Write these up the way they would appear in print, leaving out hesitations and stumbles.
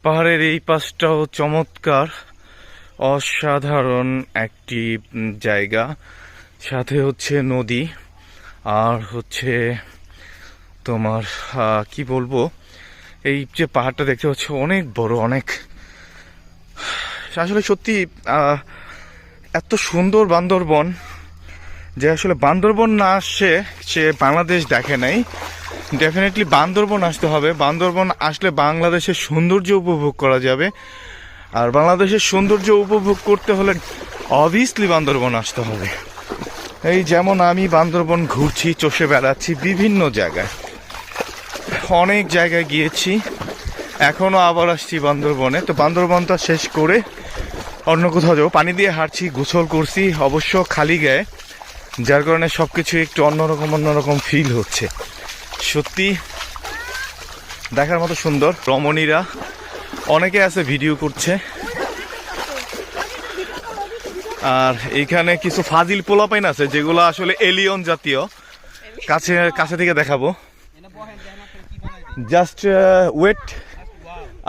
পাহাড়ের এই পাশটাও চমৎকার, অসাধারণ একটি জায়গা। সাথে হচ্ছে নদী, আর হচ্ছে তোমার কি বলবো, এই যে পাহাড়টা দেখতে পাচ্ছ অনেক বড়, অনেক আসলে সত্যি এত সুন্দর বান্দরবন যে আসলে বান্দরবন না আসছে সে বাংলাদেশ দেখে নাই। ডেফিনেটলি বান্দরবন আসতে হবে। বান্দরবন আসলে বাংলাদেশের সৌন্দর্য উপভোগ করা যাবে, আর বাংলাদেশের সৌন্দর্য উপভোগ করতে হলে অবভিয়াসলি বান্দরবন আসতে হবে। এই যেমন আমি বান্দরবন ঘুরছি, চষে বেড়াচ্ছি বিভিন্ন জায়গায়, অনেক জায়গায় গিয়েছি, এখনো আবার আসছি বান্দরবনে। তো বান্দরবনটা শেষ করে অন্য কোথাও যাবো। পানি দিয়ে হাঁটছি, গোসল করছি অবশ্য খালি গায়ে, যার কারণে সবকিছু একটু অন্যরকম ফিল হচ্ছে। সত্যি দেখার মতো সুন্দর। রমণীরা অনেকে আছে ভিডিও করছে, আর এইখানে কিছু ফাজিল পোলাপাইন আছে যেগুলো আসলে এলিয়ন জাতীয়। কাছে থেকে দেখাবো, জাস্ট ওয়েট।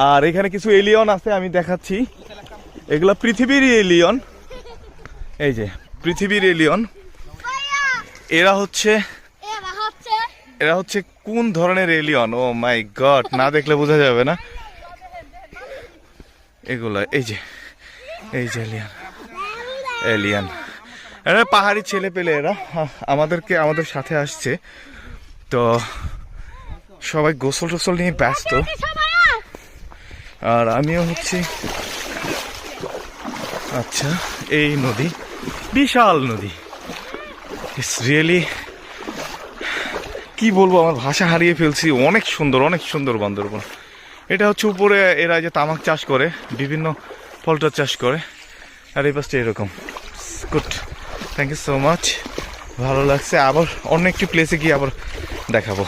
আর এখানে কিছু এলিয়ন আছে, আমি দেখাচ্ছি। এগুলা পৃথিবীর এলিয়ন, এই যে পৃথিবীর এলিয়ন। এরা হচ্ছে কোন ধরনের এলিয়ন, ও মাই গড, না দেখলে বোঝা যাবে না। এগুলা এই যে এলিয়ান, এরা পাহাড়ি ছেলে পেলে, এরা আমাদের সাথে আসছে। তো সবাই গোসল টোসল নিয়ে ব্যস্ত, আর আমিও হচ্ছি। আচ্ছা, এই নদী, বিশাল নদী, ইটস রিয়েলি, কি বলবো, আমার ভাষা হারিয়ে ফেলছি। অনেক সুন্দর বান্দরবন। এটা হচ্ছে উপরে এরা যে তামাক চাষ করে, বিভিন্ন ফলটার চাষ করে, আর এই পাশটা এরকম। Good, thank you so much, ভালো লাগছে। আবার অন্য একটি প্লেসে গিয়ে আবার দেখাবো।